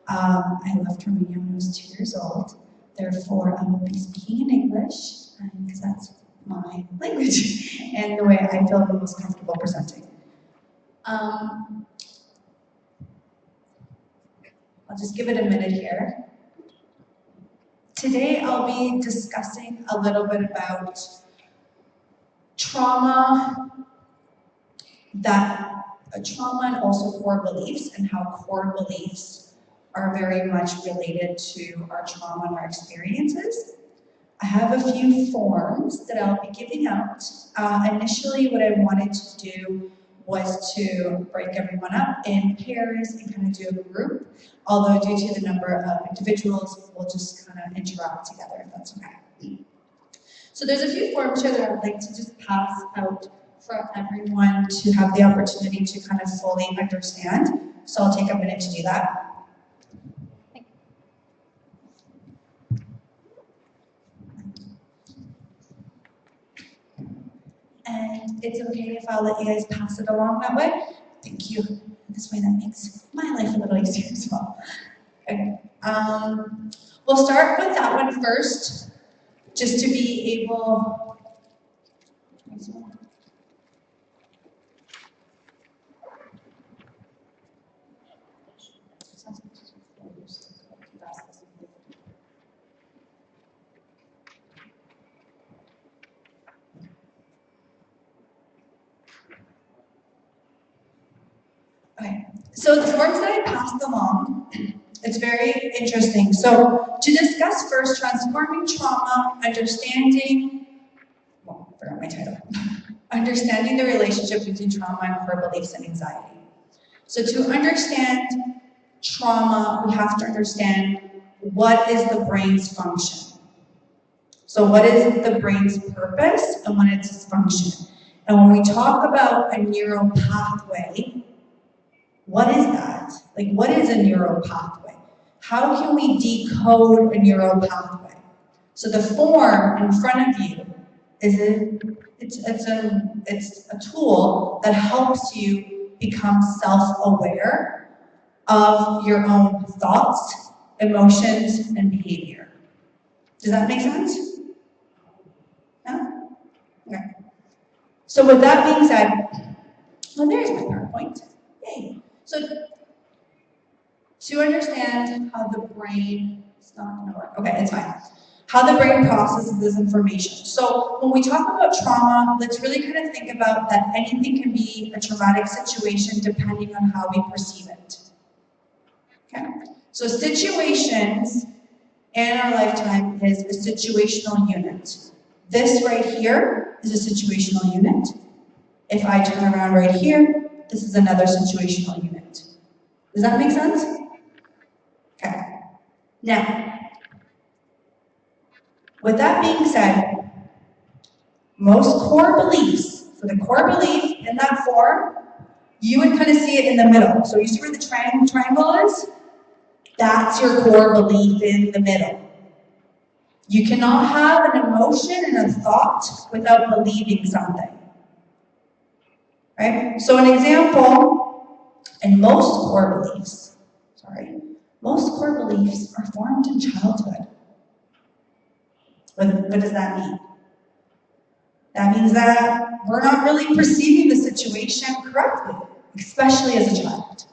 I left Romania when I was 2 years old. Therefore, I will be speaking in English, because that's my language and the way I feel the most comfortable presenting. I'll just give it a minute here. Today, I'll be discussing a little bit about trauma and also core beliefs, and how core beliefs are very much related to our trauma and our experiences. I have a few forms that I'll be giving out. Initially, what I wanted to do was to break everyone up in pairs and kind of do a group, although due to the number of individuals, we'll just kind of interact together, if that's okay. So there's a few forms here that I'd like to just pass out for everyone to have the opportunity to kind of fully understand. So I'll take a minute to do that. And it's okay if I'll let you guys pass it along that way. Thank you. This way that makes my life a little easier as well. Okay. We'll start with that one first, just to be able. Okay, so the forms that I passed along, it's very interesting. So to discuss first, transforming trauma, understanding the relationship between trauma and core beliefs and anxiety. So to understand trauma, we have to understand what is the brain's function. So what is the brain's purpose and what is its function? And when we talk about a neural pathway, what is that? Like, what is a neural pathway? How can we decode a neural pathway? So the form in front of you it's a tool that helps you become self-aware of your own thoughts, emotions, and behavior. Does that make sense? No? Okay. So with that being said, well, there's my PowerPoint. Yay. So, to understand how the brain, it's not going to work. Okay, it's fine. How the brain processes this information. So, when we talk about trauma, let's really kind of think about that anything can be a traumatic situation depending on how we perceive it. Okay? So, situations in our lifetime is a situational unit. This right here is a situational unit. If I turn around right here, this is another situational unit. Does that make sense? Okay. Now, with that being said, most core beliefs, so the core belief in that form, you would kind of see it in the middle. So you see where the triangle is? That's your core belief in the middle. You cannot have an emotion and a thought without believing something. Right? So an example, and most core beliefs are formed in childhood. What does that mean? That means that we're not really perceiving the situation correctly, especially as a child.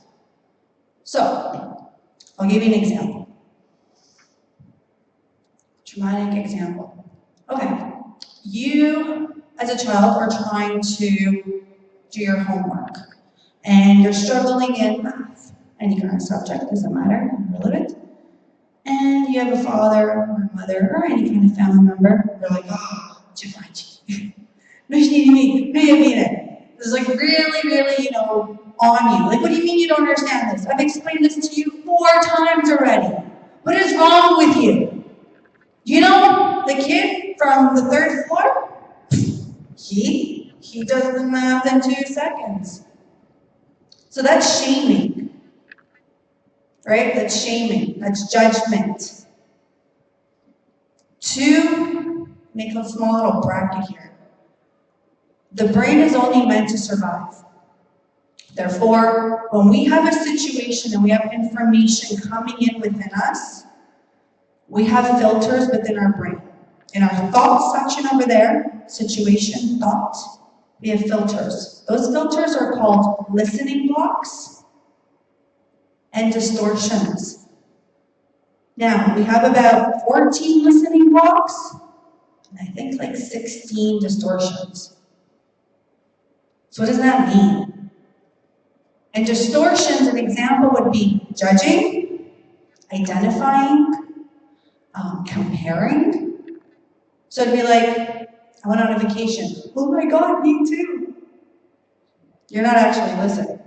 So, I'll give you an example. Dramatic example. Okay, you as a child are trying to do your homework, and you're struggling in math. Any kind of subject, doesn't matter, irrelevant. And you have a father or a mother or any kind of family member. They're like, oh, ce faci? Nu știi nimic, nu e bine. This is like really, on you. Like, what do you mean you don't understand this? I've explained this to you 4 times already. What is wrong with you? You know, the kid from the 3rd floor? He does the math in 2 seconds. So that's shaming, right? That's shaming, that's judgment. 2, make a small little bracket here. The brain is only meant to survive. Therefore, when we have a situation situation and we have information coming in within us, we have filters within our brain. In our thoughts section over there, situation, thought, we have filters. Those filters are called listening blocks and distortions. Now, we have about 14 listening blocks, and I think like 16 distortions. So what does that mean? And distortions, an example would be judging, identifying, comparing. So it'd be like, I went on a vacation. Oh my God, me too. You're not actually listening.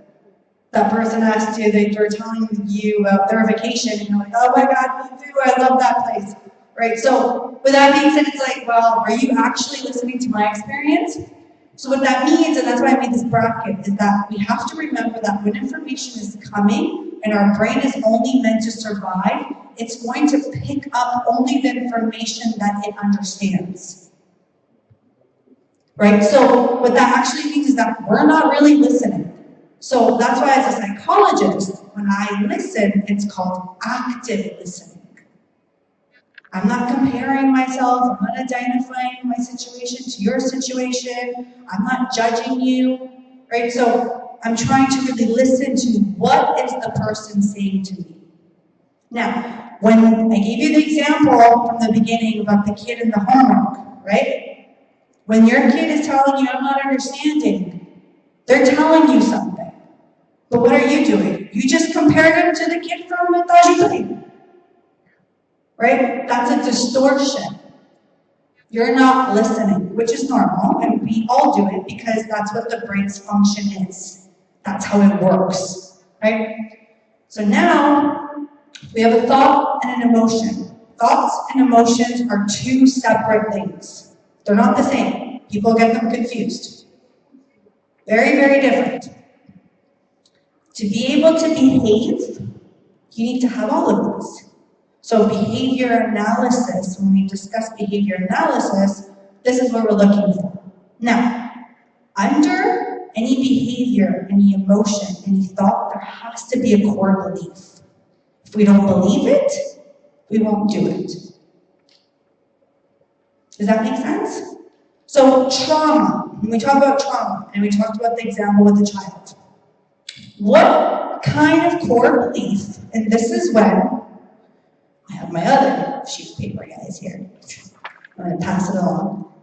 That person asked you, they were telling you about their vacation, and you're like, oh my God, me too, I love that place. Right? So with that being said, it's like, well, are you actually listening to my experience? So what that means, and that's why I made this bracket, is that we have to remember that when information is coming and our brain is only meant to survive, it's going to pick up only the information that it understands. Right? So what that actually means is that we're not really listening. So that's why as a psychologist, when I listen, it's called active listening. I'm not comparing myself, I'm not identifying my situation to your situation, I'm not judging you, right? So I'm trying to really listen to what is the person saying to me. Now, when I gave you the example from the beginning about the kid and the homework, right? When your kid is telling you, I'm not understanding, they're telling you something. But what are you doing? You just compared them to the kid from Tajikistan. Right? That's a distortion. You're not listening, which is normal, and we all do it because that's what the brain's function is. That's how it works, right? So now, we have a thought and an emotion. Thoughts and emotions are two separate things. They're not the same. People get them confused. Very, very different. To be able to behave, you need to have all of these. So behavior analysis, when we discuss behavior analysis, this is what we're looking for. Now, under any behavior, any emotion, any thought, there has to be a core belief. If we don't believe it, we won't do it. Does that make sense? So trauma, when we talk about trauma, and we talked about the example with the child, what kind of core belief, and this is when I have my other sheet of paper, guys, here. I'm going to pass it along.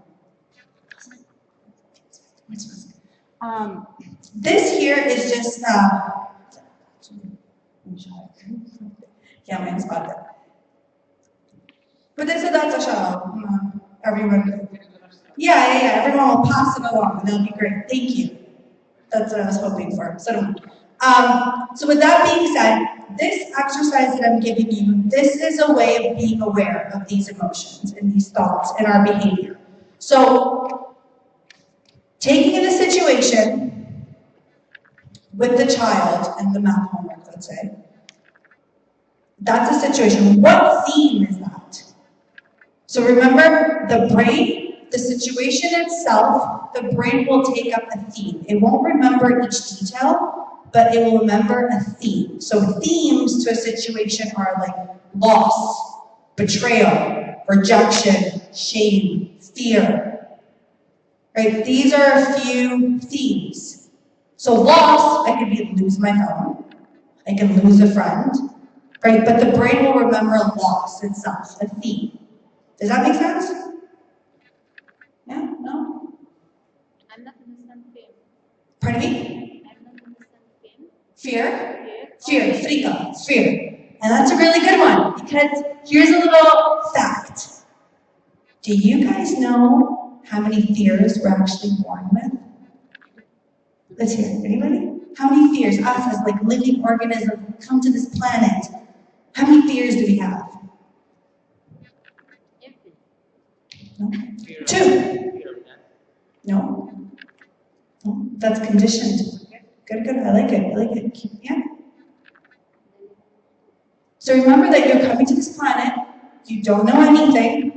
This here is just, yeah, my spot there. But so that's a show. Everyone, yeah, everyone will pass it along, and that'll be great. Thank you. That's what I was hoping for. So with that being said, this exercise that I'm giving you, this is a way of being aware of these emotions and these thoughts and our behavior. So, taking in a situation with the child and the math homework, let's say, that's a situation. What theme is that? So remember, the brain, the situation itself, the brain will take up a theme. It won't remember each detail, but it will remember a theme. So themes to a situation are like loss, betrayal, rejection, shame, fear. Right? These are a few themes. So loss, I could be lose my phone. I can lose a friend. Right? But the brain will remember loss itself, a theme. Does that make sense? Yeah? No? I'm not understand fear. Pardon me? I'm not understand fear. Fear? Fear, frika, fear. And that's a really good one, because here's a little fact. Do you guys know how many fears we're actually born with? Let's hear it. Anybody? How many fears? Us as like living organisms come to this planet. How many fears do we have? No? Two. No. No. That's conditioned. Good. I like it. Yeah. So remember that you're coming to this planet. You don't know anything.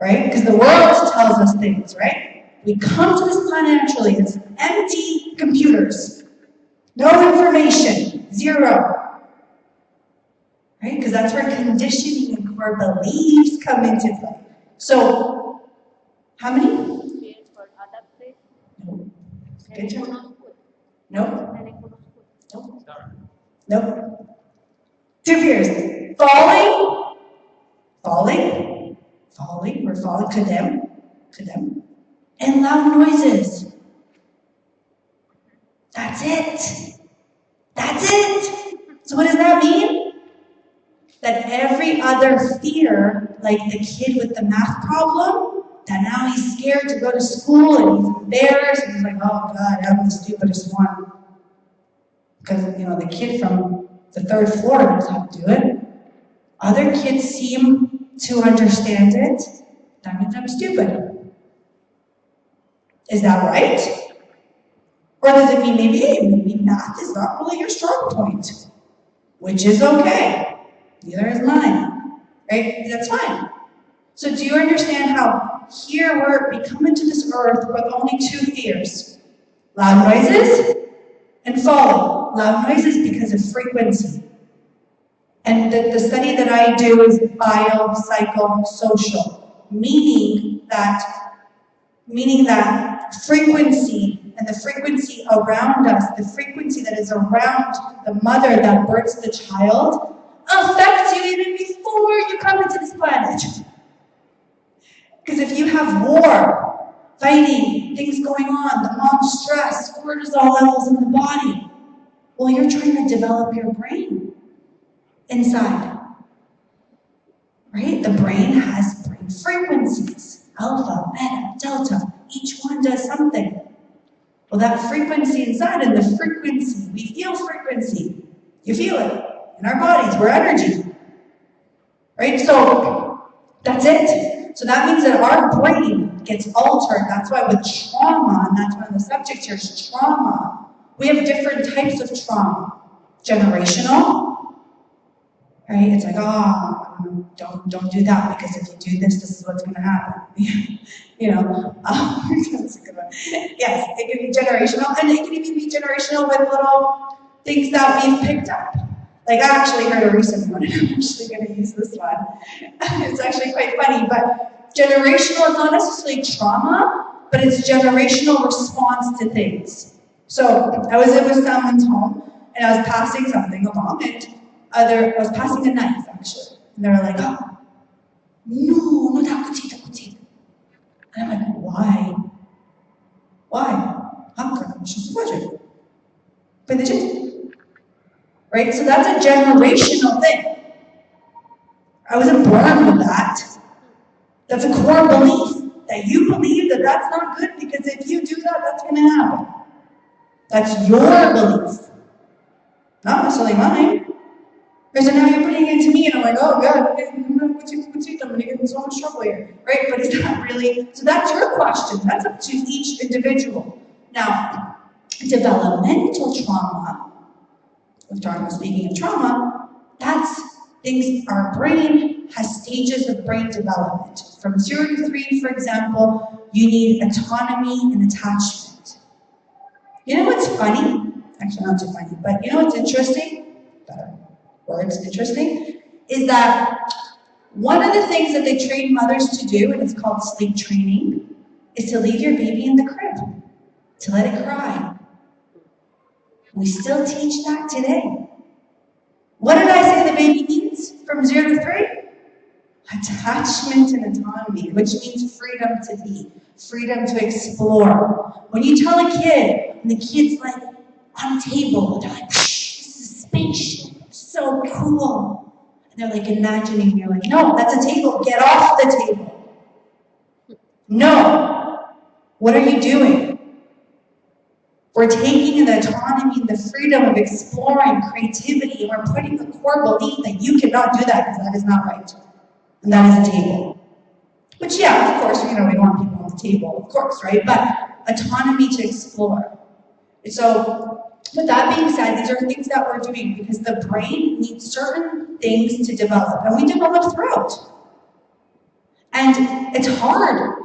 Right? Because the world tells us things, right? We come to this planet naturally. It's empty computers. No information, 0. Right? Because that's where conditioning and core beliefs come into play. So, how many? No. Good job. Nope. Nope. Nope. 2 fears. Falling. We're falling. Condemn. And loud noises. That's it. So what does that mean? That every other fear, like the kid with the math problem, that now he's scared to go to school and he's embarrassed and he's like, oh God, I'm the stupidest one. Because, the kid from the 3rd floor knows how to do it. Other kids seem to understand it. That means I'm stupid. Is that right? Or does it mean maybe math is not really your strong point? Which is okay. Neither is mine. Right? That's fine. So do you understand how here we come into this earth with only 2 fears? Loud noises and falling. Loud noises because of frequency. And the study that I do is biopsychosocial, meaning that frequency and the frequency around us, the frequency that is around the mother that births the child, affects you even before you come into this planet. Because if you have war, fighting, things going on, the mom's stress, cortisol levels in the body, well, you're trying to develop your brain inside. Right? The brain has brain frequencies, alpha, beta, delta. Each one does something. Well, that frequency inside and the frequency, we feel frequency. You feel it in our bodies. We're energy. Right? So that's it. So that means that our brain gets altered. That's why with trauma, and that's one of the subjects here is trauma. We have different types of trauma. Generational. Right? It's like, don't do that because if you do this, this is what's going to happen. That's a good one. Yes, it can be generational, and it can even be generational with little things that we've picked up. Like I actually heard a recent one, and I'm actually going to use this one. It's actually quite funny, but generational is not necessarily trauma, but it's generational response to things. So I was in someone's home, and I was passing something along, and I was passing a knife, actually. And they were like, oh, no, that could take. And I'm like, why? How come? She's a budget. But they did. Right? So that's a generational thing. I wasn't born with that. That's a core belief. That you believe that that's not good because if you do that, that's going to happen. That's your belief. Not necessarily mine. So now you're putting it to me, and I'm like, oh God, what's it? I'm going to get in so much trouble here, right? But it's not really. So that's your question. That's up to each individual. Now, developmental trauma. If John was speaking of trauma, that's things. Our brain has stages of brain development. From 0 to 3, for example, you need autonomy and attachment. You know what's funny? Actually, not too funny, but you know what's interesting? Better. Words interesting, is that one of the things that they train mothers to do, and it's called sleep training, is to leave your baby in the crib, to let it cry. We still teach that today. What did I say the baby needs from 0 to 3? Attachment and autonomy, which means freedom to be, freedom to explore. When you tell a kid, and the kid's like on a table, they're like, this is a spaceship. So cool. And they're like imagining, you're like, no, that's a table. Get off the table. No. What are you doing? We're taking the autonomy and the freedom of exploring creativity, and we're putting the core belief that you cannot do that because that is not right. And that is a table. Which, yeah, of course, we want people on the table, of course, right? But autonomy to explore. And so, with that being said, these are things that we're doing because the brain needs certain things to develop, and we develop throughout. And it's hard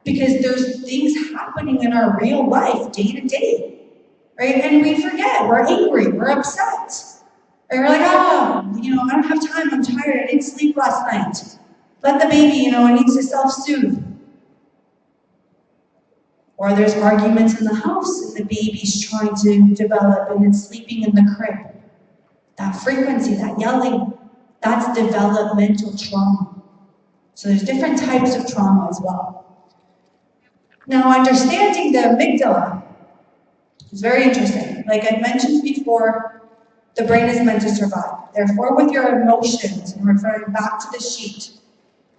because there's things happening in our real life day to day. right? And we forget, we're angry, we're upset. Right? We're like, oh, I don't have time, I'm tired, I didn't sleep last night. Let the baby, it needs to self-soothe. Or there's arguments in the house and the baby's trying to develop and it's sleeping in the crib. That frequency, that yelling, that's developmental trauma. So there's different types of trauma as well. Now, understanding the amygdala is very interesting. Like I mentioned before, the brain is meant to survive. Therefore, with your emotions, and referring back to the sheet,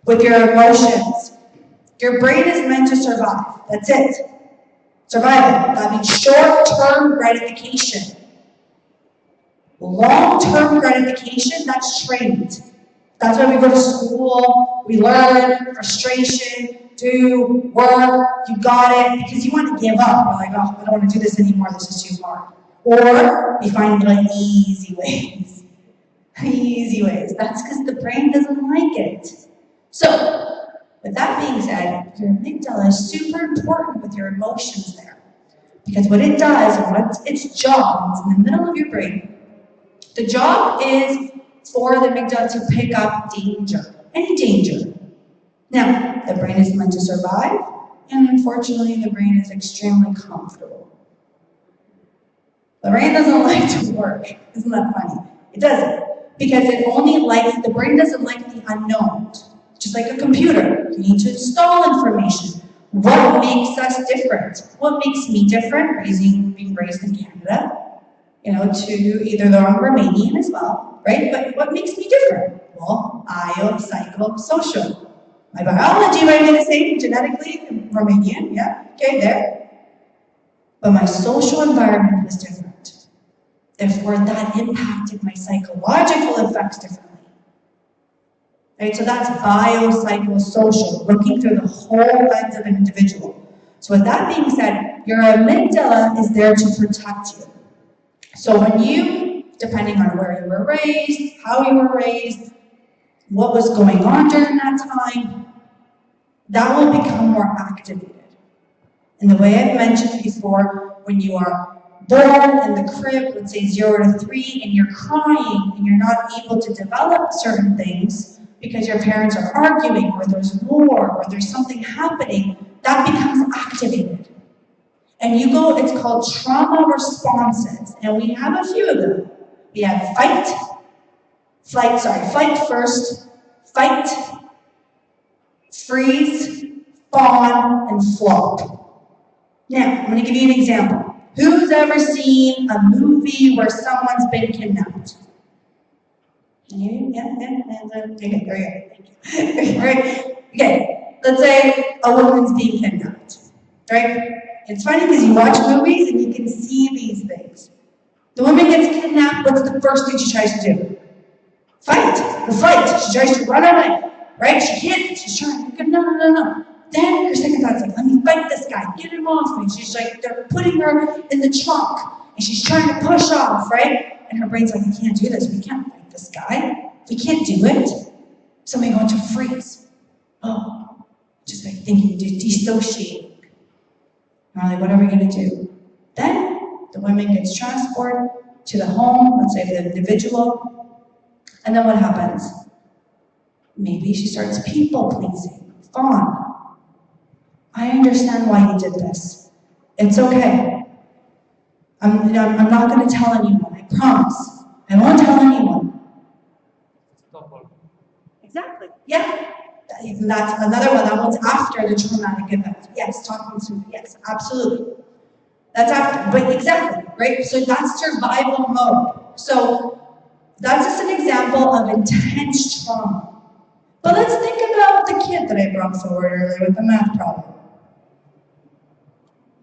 with your emotions, your brain is meant to survive. That's it. Survival. That means short-term gratification. Long-term gratification, that's trained. That's why we go to school, we learn, frustration, do, work, you got it, because you want to give up. You're like, oh, I don't want to do this anymore, this is too hard. Or we find like easy ways. Easy ways. That's because the brain doesn't like it. So, with that being said, your amygdala is super important with your emotions there. Because what it does, what's its job, it's in the middle of your brain. The job is for the amygdala to pick up danger, any danger. Now, the brain is meant to survive, and unfortunately, the brain is extremely comfortable. The brain doesn't like to work. Isn't that funny? It doesn't. Because the brain doesn't like the unknown. Just like a computer, you need to install information. What makes us different? What makes me different? Being raised in Canada, to either though I'm Romanian as well, right? But what makes me different? Well, psychosocial. My biology might be the same, genetically, Romanian, yeah, okay, there. But my social environment was different. Therefore, that impacted my psychological effects differently. Right, so that's biopsychosocial, looking through the whole lens of an individual. So with that being said, your amygdala is there to protect you. So when you, depending on where you were raised, how you were raised, what was going on during that time, that will become more activated. And the way I've mentioned before, when you are born in the crib, let's say 0 to 3, and you're crying and you're not able to develop certain things, because your parents are arguing, or there's war, or there's something happening, that becomes activated. And it's called trauma responses, and we have a few of them. We have fight first, fight, freeze, fawn, and flop. Now, I'm going to give you an example. Who's ever seen a movie where someone's been kidnapped? Yeah. Okay, there you go. Thank you. Right? Okay, let's say a woman's being kidnapped. Right? It's funny because you watch movies and you can see these things. The woman gets kidnapped, what's the first thing she tries to do? Fight. She tries to run away. Right? She can't. She's trying. No. Then her second thought's like, let me fight this guy. Get him off me. She's like, they're putting her in the trunk. And she's trying to push off, right? And her brain's like, we can't do this. We can't fight this guy. We can't do it. So we go into freeze. Oh, just like thinking, dissociating. And we're like, what are we going to do? Then the woman gets transported to the home, let's say the individual. And then what happens? Maybe she starts people pleasing. Fawn. I understand why you did this. It's okay. I'm not going to tell anyone. I promise. I won't tell anyone. Exactly. Yeah. That's another one. That one's after the traumatic event. Yes, talking to. Yes, absolutely. That's after. But exactly, right? So that's survival mode. So that's just an example of intense trauma. But let's think about the kid that I brought forward earlier with the math problem.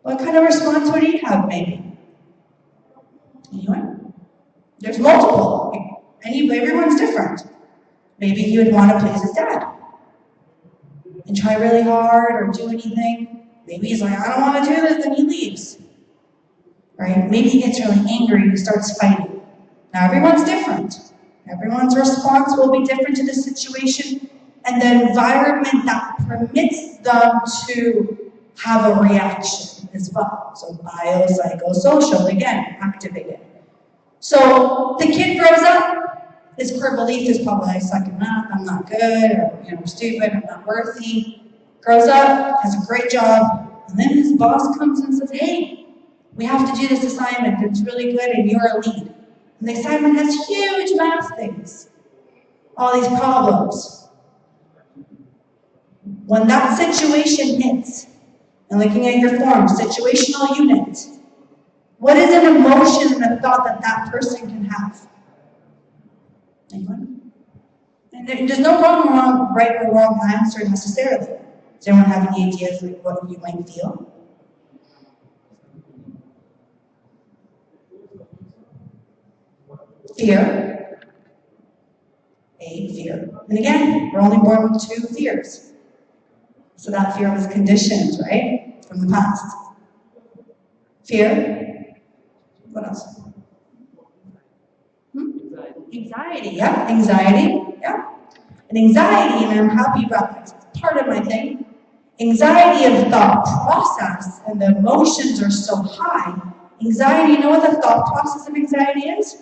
What kind of response would he have, maybe? Anyone? There's multiple. Everyone's different. Maybe he would want to please his dad and try really hard or do anything. Maybe he's like, I don't want to do this, then he leaves. Right? Maybe he gets really angry and starts fighting. Now, everyone's different. Everyone's response will be different to the situation and the environment that permits them to have a reaction as well. So biopsychosocial, again, activated. So the kid grows up, his core belief is probably I suck at math, I'm not good, or I'm stupid, I'm not worthy. Grows up, has a great job, and then his boss comes and says, hey, we have to do this assignment, it's really good and you're a lead. And the assignment has huge math things, all these problems. When that situation hits, and looking at your form, situational unit, what is an emotion and a thought that that person can have? Anyone? And there's no right or wrong answer necessarily. Does anyone have any ideas of what you might feel? Fear. Fear. And again, we're only born with 2 fears. So that fear was conditioned, right? From the past. Fear. What else? Anxiety, yeah. Anxiety, yeah. And anxiety, and I'm happy about that, it's part of my thing. Anxiety of thought process and the emotions are so high. Anxiety, you know what the thought process of anxiety is?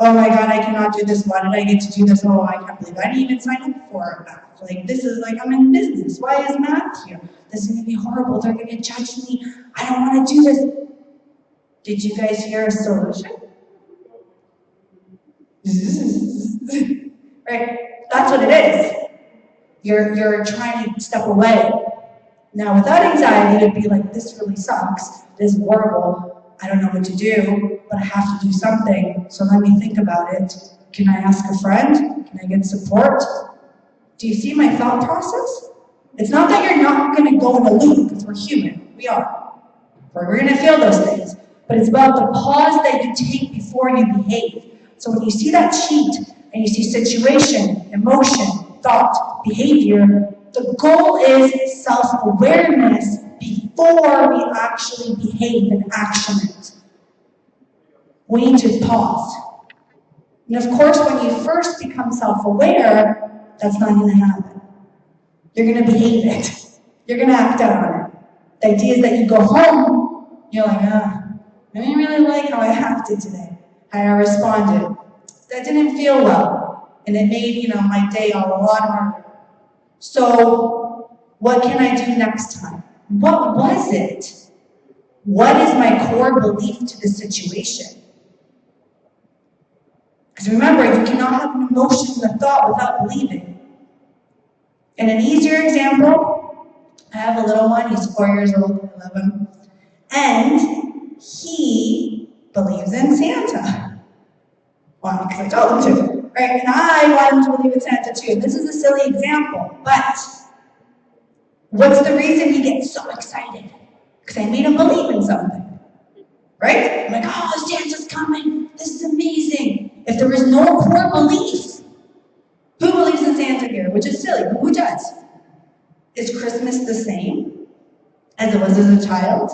Oh my God, I cannot do this. Why did I get to do this? Oh, I can't believe I didn't even sign up for math. Like, this is like, I'm in business. Why is math here? This is going to be horrible. They're going to judge me. I don't want to do this. Did you guys hear a solution? Right? That's what it is. You're trying to step away. Now, without anxiety, it'd be like, this really sucks. This is horrible. I don't know what to do, but I have to do something, so let me think about it. Can I ask a friend? Can I get support? Do you see my thought process? It's not that you're not going to go in a loop, because we're human. We are. We're going to feel those things. But it's about the pause that you take before you behave. So when you see that sheet, and you see situation, emotion, thought, behavior, the goal is self-awareness before we actually behave and action it. We need to pause. And of course, when you first become self-aware, that's not going to happen. You're going to behave it. You're going to act out on it. The idea is that you go home, you're like, I didn't really like how I acted today, how I responded. That didn't feel well, and it made, my day a lot harder. So, what can I do next time? What was it? What is my core belief to the situation? Because remember, you cannot have an emotion and a thought without believing. And an easier example, I have a little one, he's 4 years old, I love him, and he believes in Santa. Well, because I told him to, right? And I want him to believe in Santa too. This is a silly example, but what's the reason he gets so excited? Because I made him believe in something, right? I'm like, oh, Santa's coming. This is amazing. If there was no core belief, who believes in Santa here? Which is silly, but who does? Is Christmas the same as it was as a child?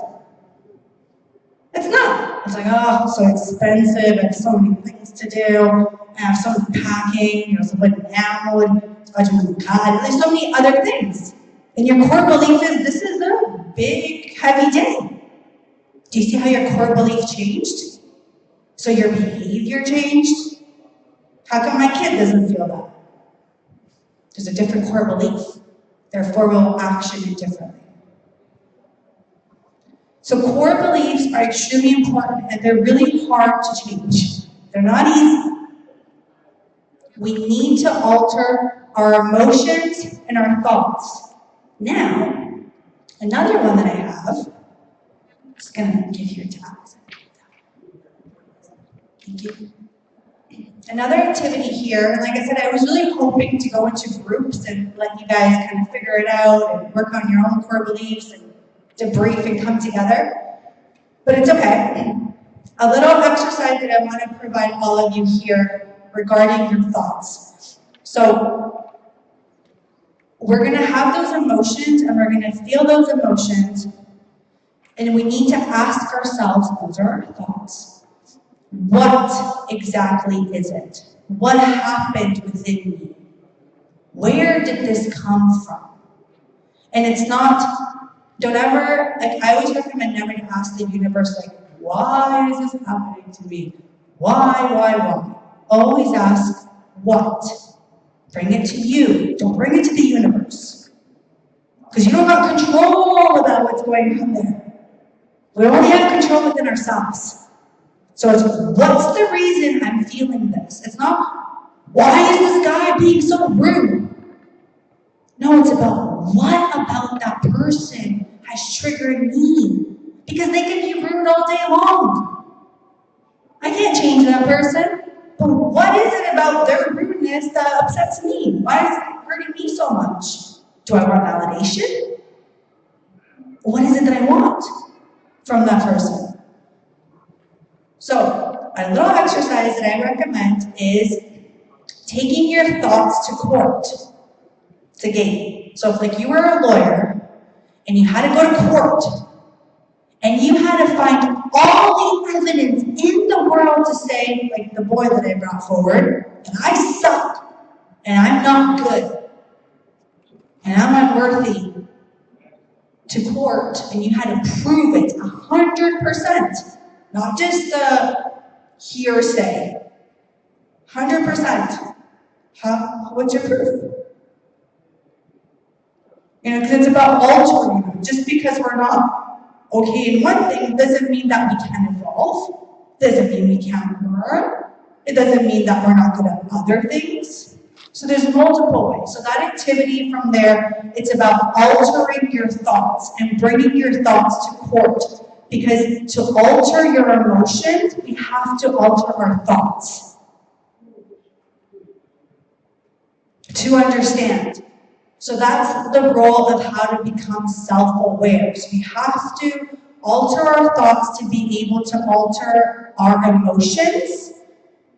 It's not. It's like, oh, so expensive. I have so many things to do. I have so much packing, so much download, there's so many other things. And your core belief is, this is a big, heavy day. Do you see how your core belief changed? So your behavior changed? How come my kid doesn't feel that? There's a different core belief. Therefore, we'll action it differently. So core beliefs are extremely important, and they're really hard to change. They're not easy. We need to alter our emotions and our thoughts. Now, another one that I have, I'm just going to give you a tap. Thank you. Another activity here, and like I said, I was really hoping to go into groups and let you guys kind of figure it out and work on your own core beliefs and debrief and come together. But it's okay. A little exercise that I want to provide all of you here regarding your thoughts. So we're going to have those emotions and we're going to feel those emotions, and we need to ask ourselves, those are our thoughts. What exactly is it? What happened within me? Where did this come from? And it's not Don't ever, like, I always recommend never to ask the universe, like, why is this happening to me? Why? Always ask, what? Bring it to you. Don't bring it to the universe. Because you don't have control about what's going on there. We only have control within ourselves. So it's, what's the reason I'm feeling this? It's not, why is this guy being so rude? No, it's about, what about that person has triggered me? Because they can be rude all day long. I can't change that person. But what is it about their rudeness that upsets me? Why is it hurting me so much? Do I want validation? What is it that I want from that person? So, a little exercise that I recommend is taking your thoughts to court. It's a game. So if like you were a lawyer and you had to go to court and you had to find all the evidence in the world to say, like the boy that I brought forward, and I suck, and I'm not good, and I'm unworthy to court, and you had to prove it 100%, not just the hearsay, 100%. What's your proof? You know, because it's about altering. Just because we're not okay in one thing doesn't mean that we can't evolve. Doesn't mean we can't learn. It doesn't mean that we're not good at other things. So there's multiple ways. So that activity from there, it's about altering your thoughts and bringing your thoughts to court. Because to alter your emotions, we have to alter our thoughts. To understand. So that's the role of how to become self-aware. So we have to alter our thoughts to be able to alter our emotions,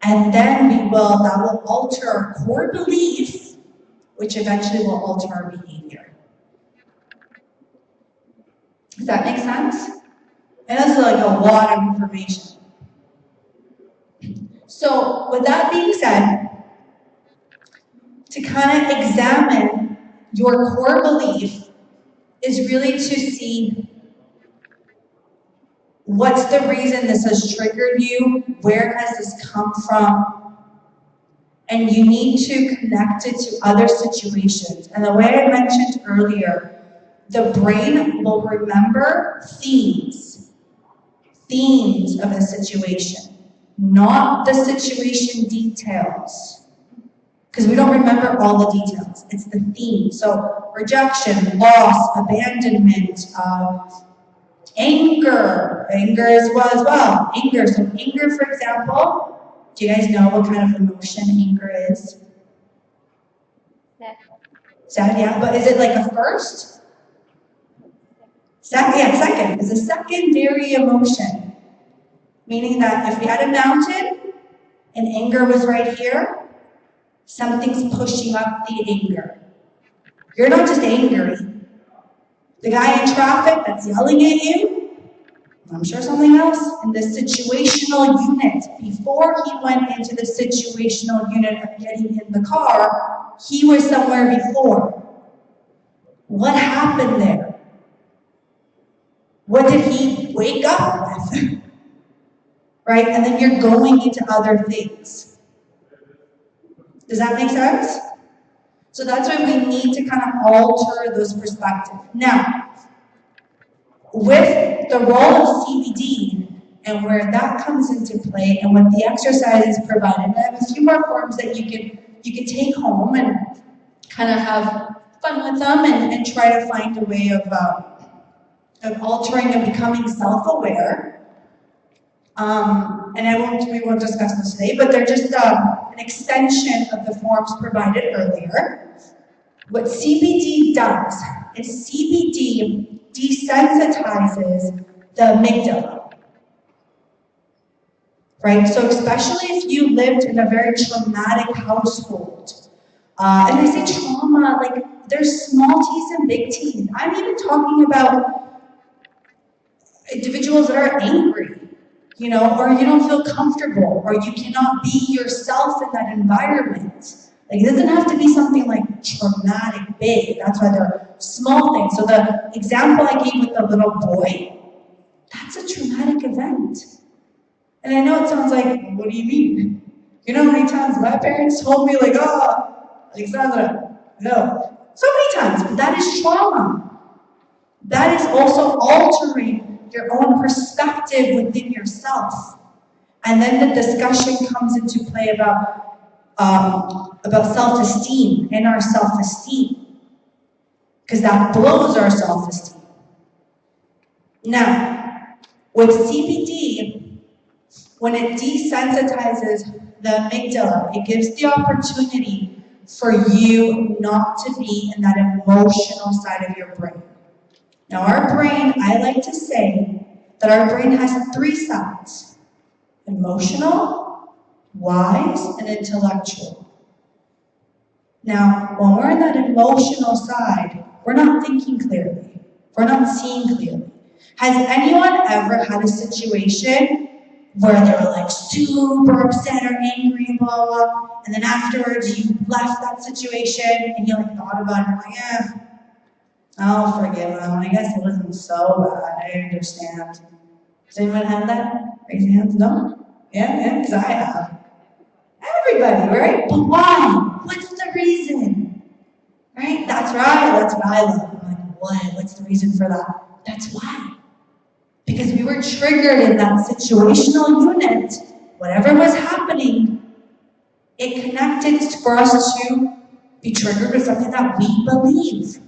and then that will alter our core belief, which eventually will alter our behavior. Does that make sense? And that's like a lot of information. So with that being said, to kind of examine your core belief is really to see what's the reason this has triggered you, where has this come from, and you need to connect it to other situations. And the way I mentioned earlier, the brain will remember themes of a situation, not the situation details. Because we don't remember all the details. It's the theme. So rejection, loss, abandonment, anger as well. Anger. So anger, for example, do you guys know what kind of emotion anger is? Sad, yeah. But is it like a first? Second. It's a secondary emotion. Meaning that if we had a mountain and anger was right here, something's pushing up the anger. You're not just angry. The guy in traffic that's yelling at you, I'm sure something else. In the situational unit, before he went into the situational unit of getting in the car, he was somewhere before. What happened there? What did he wake up with? Right? And then you're going into other things. Does that make sense? So that's why we need to kind of alter those perspectives. Now, with the role of CBD and where that comes into play and what the exercises provided, I have a few more forms that you can take home and kind of have fun with them and try to find a way of altering and becoming self-aware. And we won't discuss this today, but they're just an extension of the forms provided earlier. What CBD does is CBD desensitizes the amygdala. Right? So especially if you lived in a very traumatic household, and I say trauma, like there's small T's and big T's. I'm even talking about individuals that are angry. You know, or you don't feel comfortable, or you cannot be yourself in that environment. Like, it doesn't have to be something like traumatic big. That's why they're small things. So the example I gave with the little boy, that's a traumatic event. And I know it sounds like, well, what do you mean? You know how many times my parents told me, like, oh, Alexandra, no. So many times, but that is trauma. That is also altering your own perspective within yourself. And then the discussion comes into play about self-esteem and our self-esteem. Because that blows our self-esteem. Now, with CBT, when it desensitizes the amygdala, it gives the opportunity for you not to be in that emotional side of your brain. Now, our brain, I like to say that our brain has three sides: emotional, wise, and intellectual. Now, when we're in that emotional side, we're not thinking clearly. We're not seeing clearly. Has anyone ever had a situation where they were like super upset or angry and blah, blah, and then afterwards you left that situation and you like thought about it and like, yeah, I'll forgive them. I guess it wasn't so bad. I understand. Has anyone had that? Raise your hands. No? Yeah, because I have. Everybody, right? But why? What's the reason? Right? That's right. That's what I love. I'm like, what? What's the reason for that? That's why. Because we were triggered in that situational unit. Whatever was happening, it connected for us to be triggered with something that we believe.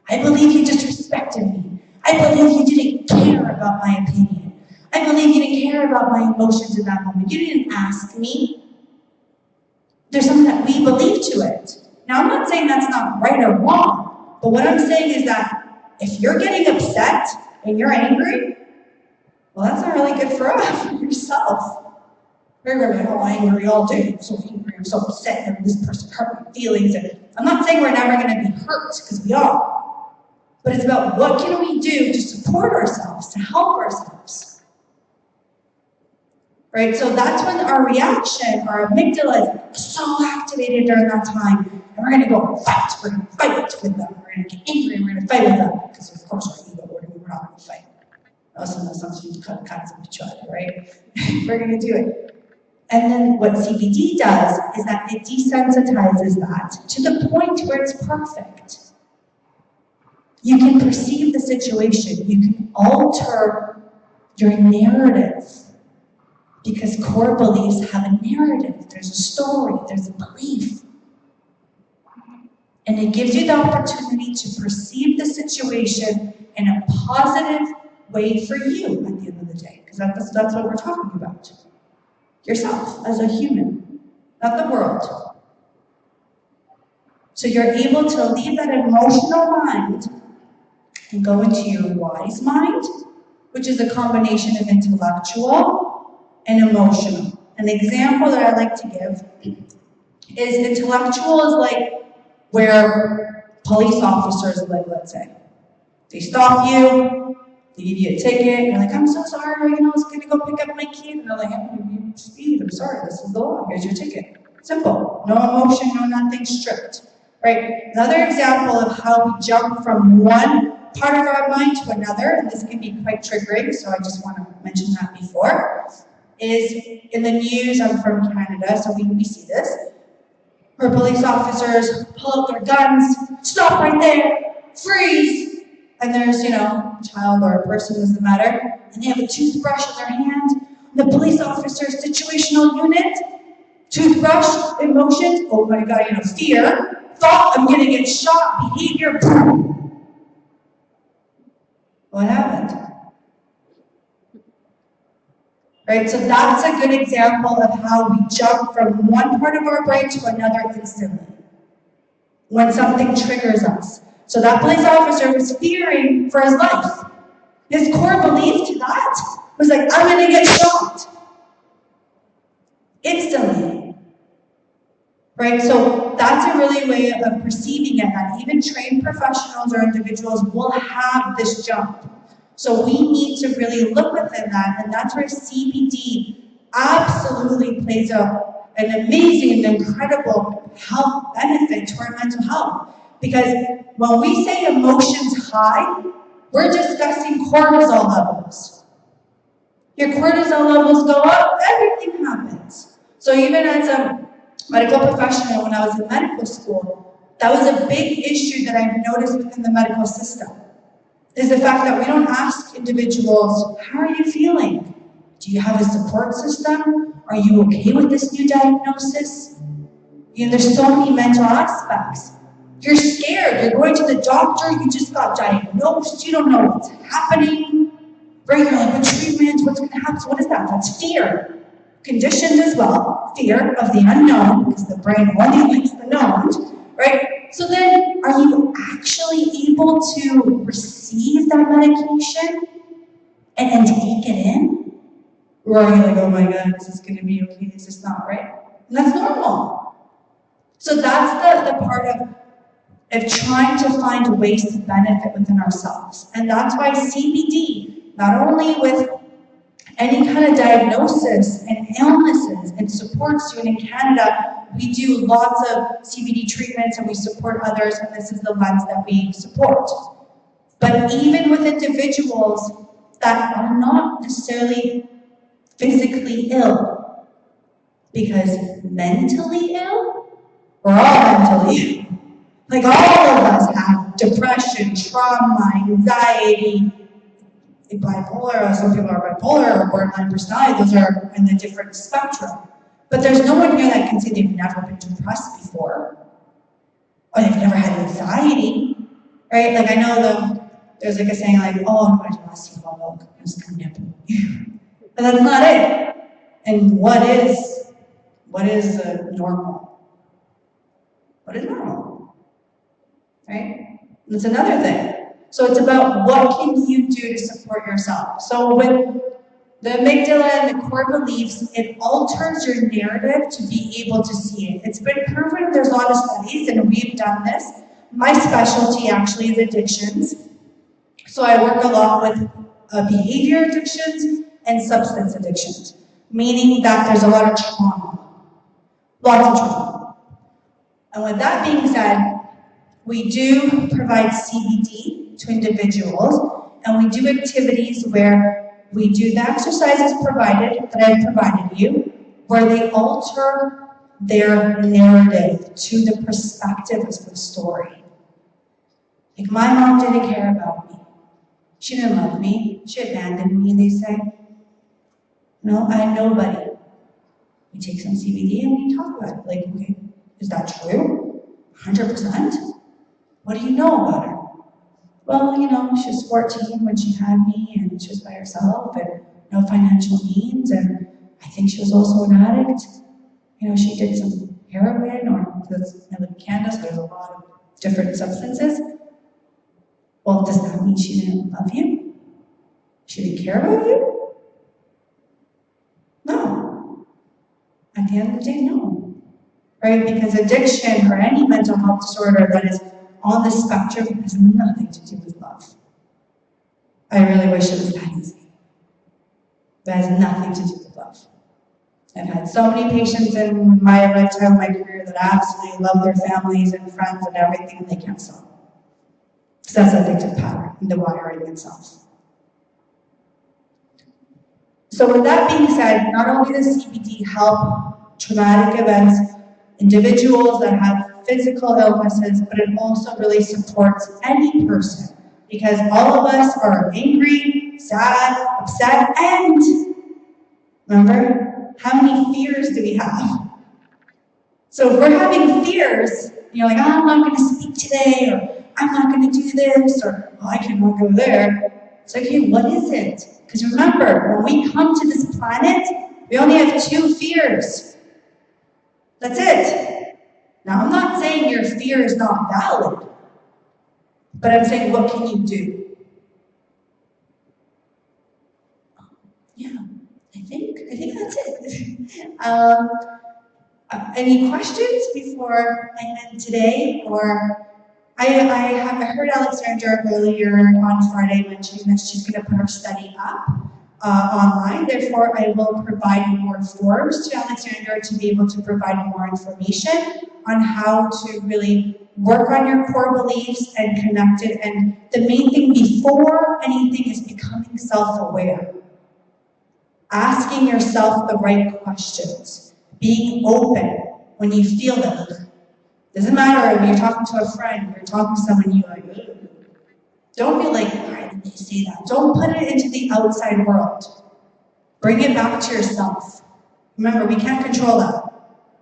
I believe you disrespected me. I believe you didn't care about my opinion. I believe you didn't care about my emotions in that moment. You didn't ask me. There's something that we believe to it. Now, I'm not saying that's not right or wrong, but what I'm saying is that if you're getting upset and you're angry, well, that's not really good for us, for yourself. We're going to be all angry all day. I'm so angry, I'm so upset, and this person hurt my feelings. And I'm not saying we're never going to be hurt, because we are. But it's about what can we do to support ourselves, to help ourselves. Right? So that's when our reaction, our amygdala is so activated during that time. And we're going to go and fight. We're going to fight with them. We're going to get angry and we're going to fight with them. Because of course our ego, we're not going to fight. Also, that's not kinds of each other, right? We're going to do it. And then what CBT does is that it desensitizes that to the point where it's perfect. You can perceive the situation. You can alter your narrative. Because core beliefs have a narrative. There's a story. There's a belief. And it gives you the opportunity to perceive the situation in a positive way for you at the end of the day. Because that's what we're talking about. Yourself as a human, not the world. So you're able to leave that emotional mind and go into your wise mind, which is a combination of intellectual and emotional. An example that I like to give is intellectual is like where police officers live, let's say. They stop you, they give you a ticket, you're like, I'm so sorry, I was gonna go pick up my kid. And they're like, I'm speed, I'm sorry, this is the law, here's your ticket. Simple, no emotion, no nothing, strict. Right? Another example of how we jump from one part of our mind to another, and this can be quite triggering, so I just want to mention that before, is in the news. I'm from Canada, so we see this, where police officers pull out their guns, stop right there, freeze, and there's, a child or a person, doesn't matter, and they have a toothbrush in their hand. The police officer's situational unit, toothbrush, emotions, oh my God, fear, thought, I'm gonna get shot, behavior, boom. What happened? Right, so that's a good example of how we jump from one part of our brain to another instantly when something triggers us. So that police officer was fearing for his life. His core belief to that was like, I'm gonna get shot. Instantly. Right, so that's a really way of perceiving it, that even trained professionals or individuals will have this jump. So we need to really look within that, and that's where CBT absolutely plays an amazing and incredible health benefit to our mental health. Because when we say emotions high, we're discussing cortisol levels. Your cortisol levels go up, everything happens. So even as a medical professional, when I was in medical school, that was a big issue that I've noticed within the medical system, is the fact that we don't ask individuals, how are you feeling? Do you have a support system? Are you okay with this new diagnosis? You know, there's so many mental aspects. You're scared, you're going to the doctor, you just got diagnosed, you don't know what's happening, right? You're like, what treatment, what's gonna happen? So what is that? That's fear. Conditioned as well, fear of the unknown, because the brain only likes the known, right? So then, are you actually able to receive that medication and take it in? Or are you like, oh my God, this is gonna be okay, this is not right? And that's normal. So that's the part of trying to find ways to benefit within ourselves. And that's why CBT, not only with any kind of diagnosis and illnesses, it supports you. And in Canada, we do lots of CBT treatments and we support others, and this is the lens that we support. But even with individuals that are not necessarily physically ill, because mentally ill, we're all mentally ill. Like all of us have depression, trauma, anxiety, bipolar, some people are bipolar or borderline personality, those are in the different spectrum. But there's no one here that can say they've never been depressed before, or they've never had anxiety, right? Like I know there's like a saying like, oh, I'm going to ask you about but that's not it. And what is normal? What is normal? Right? That's another thing. So it's about what can you do to support yourself. So with the amygdala and the core beliefs, it alters your narrative to be able to see it. It's been proven, there's a lot of studies, and we've done this. My specialty actually is addictions. So I work a lot with behavior addictions and substance addictions, meaning that there's a lot of trauma, lots of trauma. And with that being said, we do provide CBT to individuals, and we do activities where we do the exercises provided, that I've provided you, where they alter their narrative to the perspective of the story. Like, my mom didn't care about me. She didn't love me. She abandoned me, they say. No, I had nobody. We take some CBT and we talk about it. Like, okay, is that true? 100%? What do you know about her? Well, you know, she was 14 when she had me, and she was by herself, and no financial means, and I think she was also an addict. You know, she did some heroin, or because I live in Canada, so there's a lot of different substances. Well, does that mean she didn't love you? She didn't care about you? No. At the end of the day, no. Right? Because addiction or any mental health disorder that is on the spectrum has nothing to do with love. I really wish it was that easy. That has nothing to do with love. I've had so many patients in my lifetime, my career, that absolutely love their families and friends and everything, and they can't stop. Because that's addictive pattern, the wiring itself. So with that being said, not only does CBT help traumatic events, individuals that have physical illnesses, but it also really supports any person, because all of us are angry, sad, upset, and remember, how many fears do we have? So if we're having fears, you're like, oh, I'm not going to speak today, or I'm not going to do this, or oh, I cannot go there. It's like, okay, what is it? Because remember, when we come to this planet, we only have 2 fears. That's it. Now, I'm not saying your fear is not valid, but I'm saying, what can you do? Yeah, I think that's it. Any questions before I end today? Or I heard Alexandra earlier on Friday mentioning that she's going to put her study up online. Therefore, I will provide more forms to Alexandra to be able to provide more information on how to really work on your core beliefs and connect it. And the main thing before anything is becoming self-aware. Asking yourself the right questions. Being open when you feel them. Doesn't matter if you're talking to a friend, you're talking to someone you're like, ugh. Don't be like, why did you say that? Don't put it into the outside world. Bring it back to yourself. Remember, we can't control that.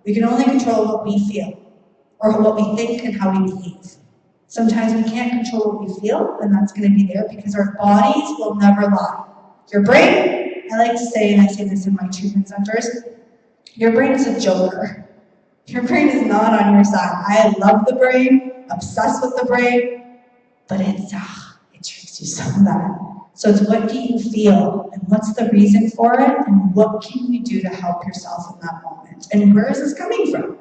We can only control what we feel, or what we think and how we behave. Sometimes we can't control what we feel, and that's going to be there because our bodies will never lie. Your brain, I like to say, and I say this in my treatment centers, your brain is a joker. Your brain is not on your side. I love the brain, obsessed with the brain, but it tricks you so bad. So it's what do you feel, and what's the reason for it, and what can you do to help yourself in that moment, and where is this coming from?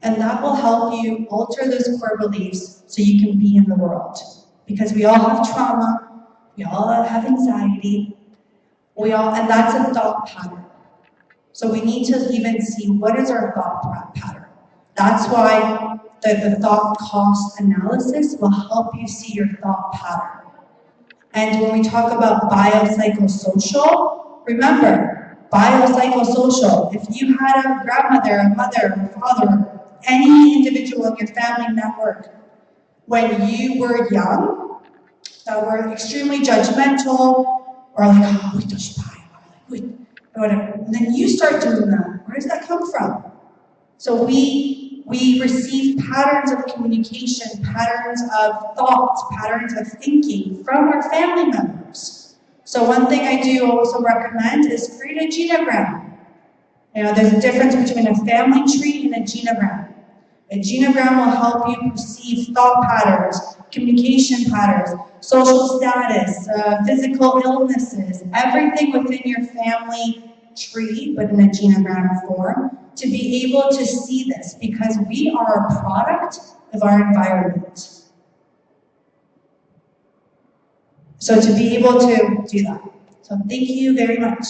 And that will help you alter those core beliefs so you can be in the world. Because we all have trauma, we all have anxiety, and that's a thought pattern. So we need to even see what is our thought pattern. That's why the thought cost analysis will help you see your thought pattern. And when we talk about biopsychosocial, remember, biopsychosocial, if you had a grandmother, a mother, a father, any individual in your family network, when you were young, that were extremely judgmental, or like, oh, we don't buy, or whatever. And then you start doing that. Where does that come from? So we receive patterns of communication, patterns of thoughts, patterns of thinking from our family members. So one thing I do also recommend is create a genogram. You know, there's a difference between a family tree and a genogram. A genogram will help you perceive thought patterns, communication patterns, social status, physical illnesses, everything within your family tree, but in a genogram form, to be able to see this, because we are a product of our environment. So to be able to do that. So thank you very much.